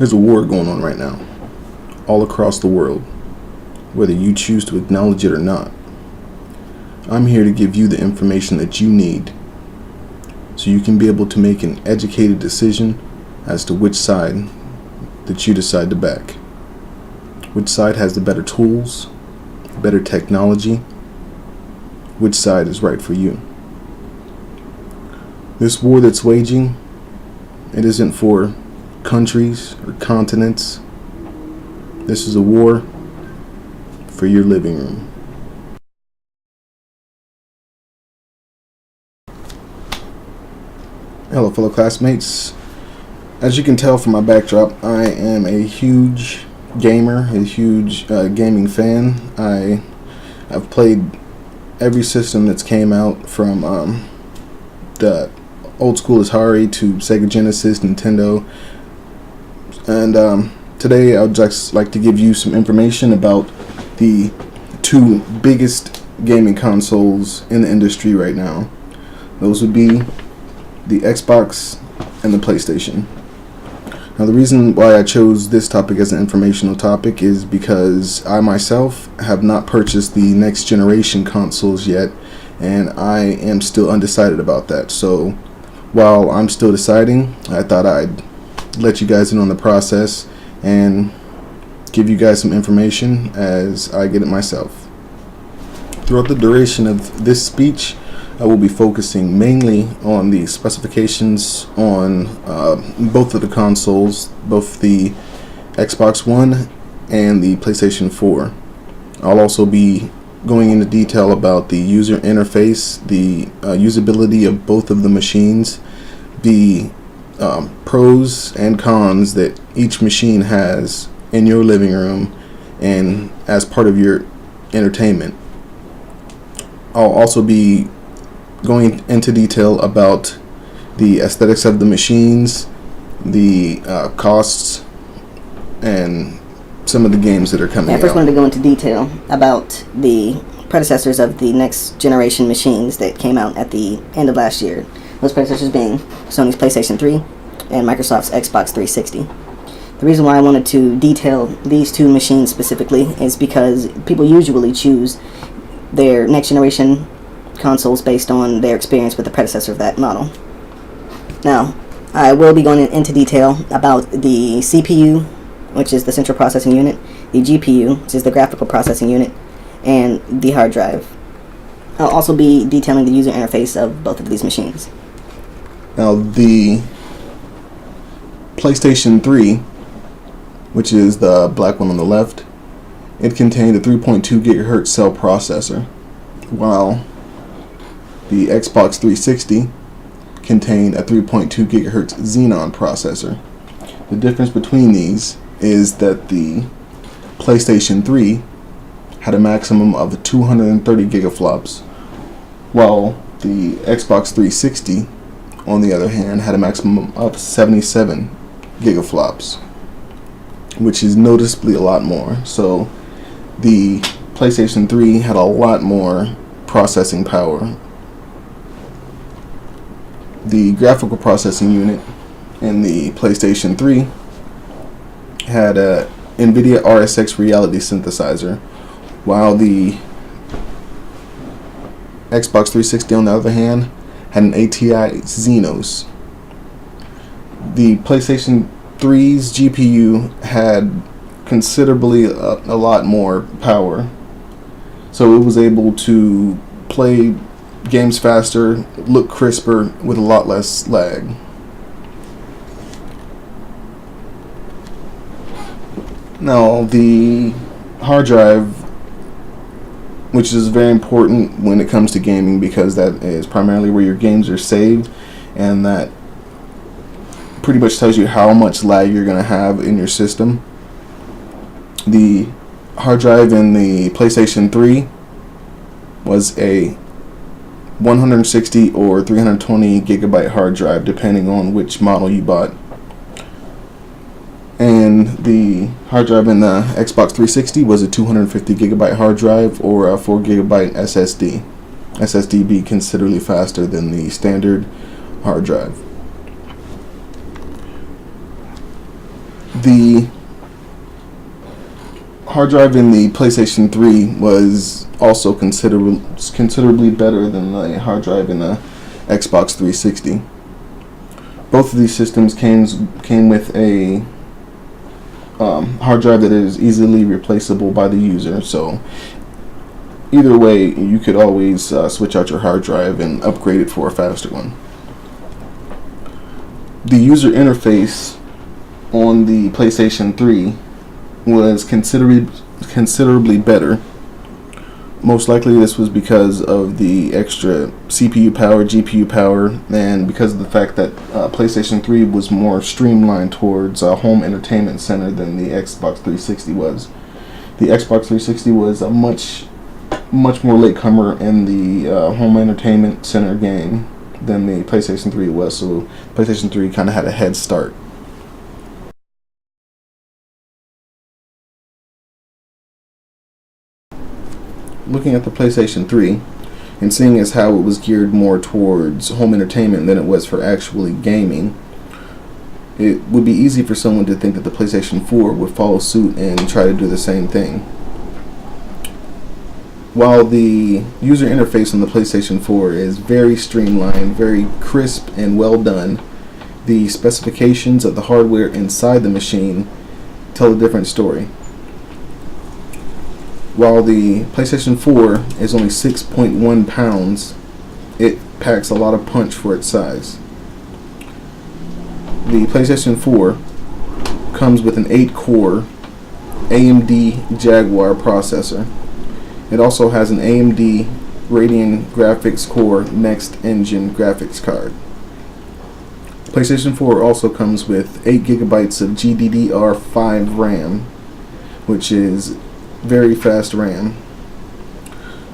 There's a war going on right now, all across the world, whether you choose to acknowledge it or not. I'm here to give you the information that you need so you can be able to make an educated decision as to which side that you decide to back. Which side has the better tools, better technology, which side is right for you. This war that's waging, it isn't for countries or continents. This is a war for your living room. Hello, fellow classmates. As you can tell from my backdrop, I am a huge gamer, a huge gaming fan. I've played every system that's came out from the old school Atari to Sega Genesis, Nintendo, and today I would just like to give you some information about the two biggest gaming consoles in the industry right now. Those would be the Xbox and the PlayStation. Now, the reason why I chose this topic as an informational topic is because I myself have not purchased the next generation consoles yet, and I am still undecided about that. So while I'm still deciding, I thought I'd let you guys in on the process and give you guys some information as I get it myself. Throughout the duration of this speech, I will be focusing mainly on the specifications on both of the consoles, both the Xbox One and the PlayStation 4. I'll also be going into detail about the user interface, the usability of both of the machines, the pros and cons that each machine has in your living room and as part of your entertainment. I'll also be going into detail about the aesthetics of the machines, the costs, and some of the games that are coming out. I first wanted to go into detail about the predecessors of the next generation machines that came out at the end of last year. Those predecessors being Sony's PlayStation 3 and Microsoft's Xbox 360. The reason why I wanted to detail these two machines specifically is because people usually choose their next generation consoles based on their experience with the predecessor of that model. Now, I will be going into detail about the CPU, which is the central processing unit, the GPU, which is the graphical processing unit, and the hard drive. I'll also be detailing the user interface of both of these machines. Now, the PlayStation 3, which is the black one on the left, it contained a 3.2 gigahertz cell processor, while the Xbox 360 contained a 3.2 gigahertz Xenon processor. The difference between these is that the PlayStation 3 had a maximum of 230 gigaflops, while the Xbox 360, on the other hand, had a maximum of 77 gigaflops, which is noticeably a lot more. So the PlayStation 3 had a lot more processing power. The graphical processing unit in the PlayStation 3 had a NVIDIA RSX Reality Synthesizer, while the Xbox 360, on the other hand, had an ATI Xenos. The PlayStation 3's GPU had considerably a lot more power, so it was able to play games faster, look crisper, with a lot less lag. Now, the hard drive, which is very important when it comes to gaming because that is primarily where your games are saved, and that pretty much tells you how much lag you're going to have in your system. The hard drive in the PlayStation 3 was a 160 or 320 gigabyte hard drive, depending on which model you bought. And the hard drive in the Xbox 360 was a 250 gigabyte hard drive or a 4 gigabyte SSD. SSD being considerably faster than the standard hard drive. The hard drive in the PlayStation 3 was also considerably better than the hard drive in the Xbox 360. Both of these systems came with a hard drive that is easily replaceable by the user, so either way you could always switch out your hard drive and upgrade it for a faster one. The user interface on the PlayStation 3 was considerably better. Most likely this was because of the extra CPU power, GPU power, and because of the fact that PlayStation 3 was more streamlined towards a home entertainment center than the Xbox 360 was. The Xbox 360 was a much more latecomer in the home entertainment center game than the PlayStation 3 was, so PlayStation 3 kind of had a head start. Looking at the PlayStation 3 and seeing as how it was geared more towards home entertainment than it was for actually gaming, it would be easy for someone to think that the PlayStation 4 would follow suit and try to do the same thing. While the user interface on the PlayStation 4 is very streamlined, very crisp and well done, the specifications of the hardware inside the machine tell a different story. While the PlayStation 4 is only 6.1 pounds, it packs a lot of punch for its size. The PlayStation 4 comes with an 8-core AMD Jaguar processor. It also has an AMD Radeon Graphics Core Next Engine graphics card. PlayStation 4 also comes with 8 gigabytes of GDDR5 RAM, which is very fast RAM.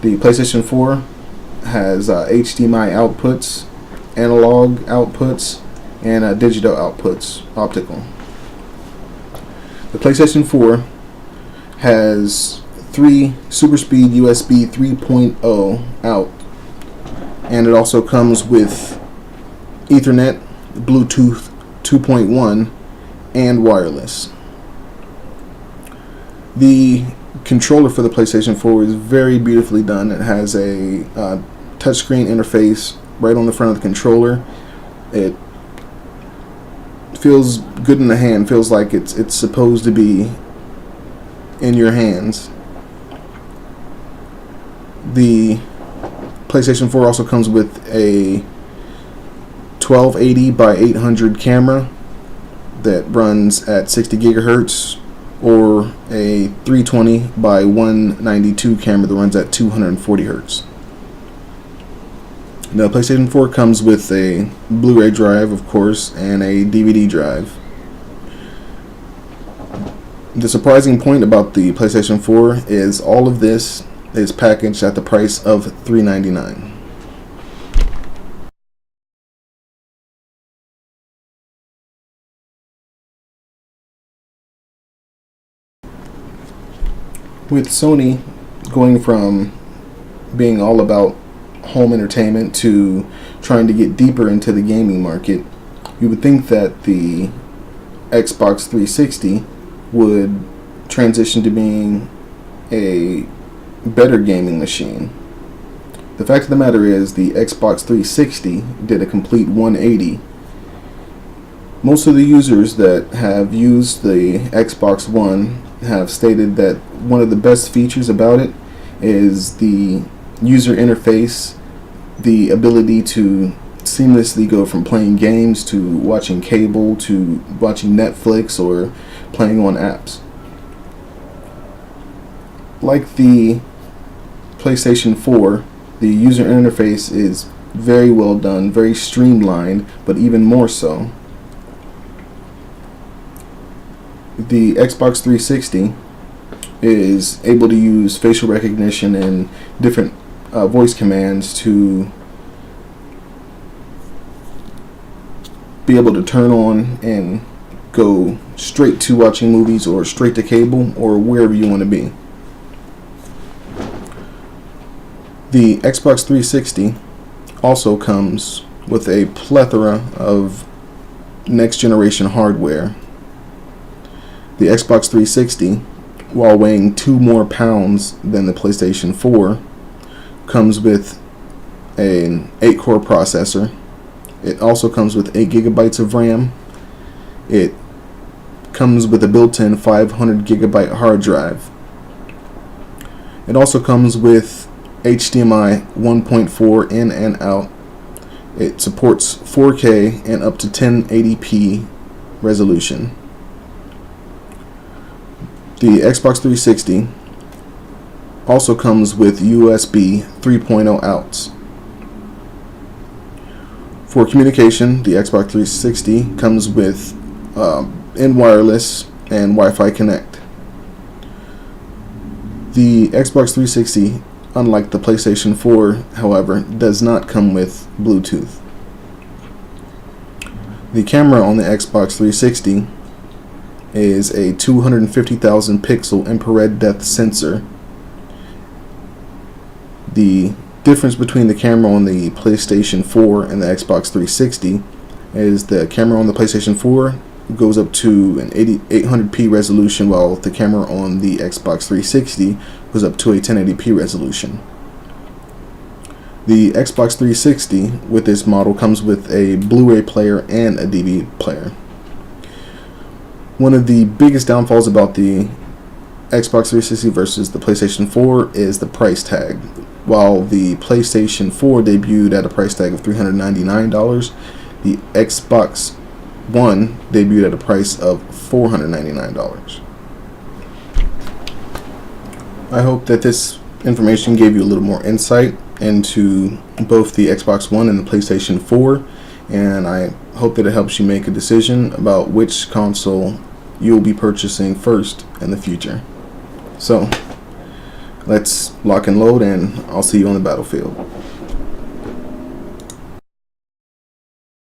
The PlayStation 4 has HDMI outputs, analog outputs, and digital outputs, optical. The PlayStation 4 has 3 super speed USB 3.0 out, and it also comes with Ethernet, Bluetooth 2.1, and wireless. The controller for the PlayStation 4 is very beautifully done. It has a touchscreen interface right on the front of the controller. It feels good in the hand, feels like it's supposed to be in your hands. The PlayStation 4 also comes with a 1280 by 800 camera that runs at 60 gigahertz, or a 320 by 192 camera that runs at 240 hertz. Now, PlayStation 4 comes with a Blu-ray drive, of course, and a DVD drive. The surprising point about the PlayStation 4 is all of this is packaged at the price of $399. With Sony going from being all about home entertainment to trying to get deeper into the gaming market, you would think that the Xbox 360 would transition to being a better gaming machine. The fact of the matter is, the Xbox 360 did a complete 180. Most of the users that have used the Xbox One have stated that one of the best features about it is the user interface, the ability to seamlessly go from playing games to watching cable to watching Netflix or playing on apps. Like the PlayStation 4, the user interface is very well done, very streamlined, but even more so. The Xbox 360 is able to use facial recognition and different voice commands to be able to turn on and go straight to watching movies or straight to cable or wherever you want to be. The Xbox 360 also comes with a plethora of next generation hardware. The Xbox 360, while weighing 2 more pounds than the PlayStation 4, comes with an 8-core processor. It also comes with 8 gigabytes of RAM. It comes with a built-in 500 gigabyte hard drive. It also comes with HDMI 1.4 in and out. It supports 4K and up to 1080p resolution. The Xbox 360 also comes with USB 3.0 outs. For communication, the Xbox 360 comes with in-wireless and Wi-Fi Connect. The Xbox 360, unlike the PlayStation 4, however, does not come with Bluetooth. The camera on the Xbox 360 is a 250,000 pixel infrared depth sensor. The difference between the camera on the PlayStation 4 and the Xbox 360 is the camera on the PlayStation 4 goes up to an 800p resolution, while the camera on the Xbox 360 goes up to a 1080p resolution. The Xbox 360 with this model comes with a Blu-ray player and a DVD player. One of the biggest downfalls about the Xbox 360 versus the PlayStation 4 is the price tag. While the PlayStation 4 debuted at a price tag of $399, the Xbox One debuted at a price of $499. I hope that this information gave you a little more insight into both the Xbox One and the PlayStation 4, and I hope that it helps you make a decision about which console you'll be purchasing first in the future. So, let's lock and load, and I'll see you on the battlefield.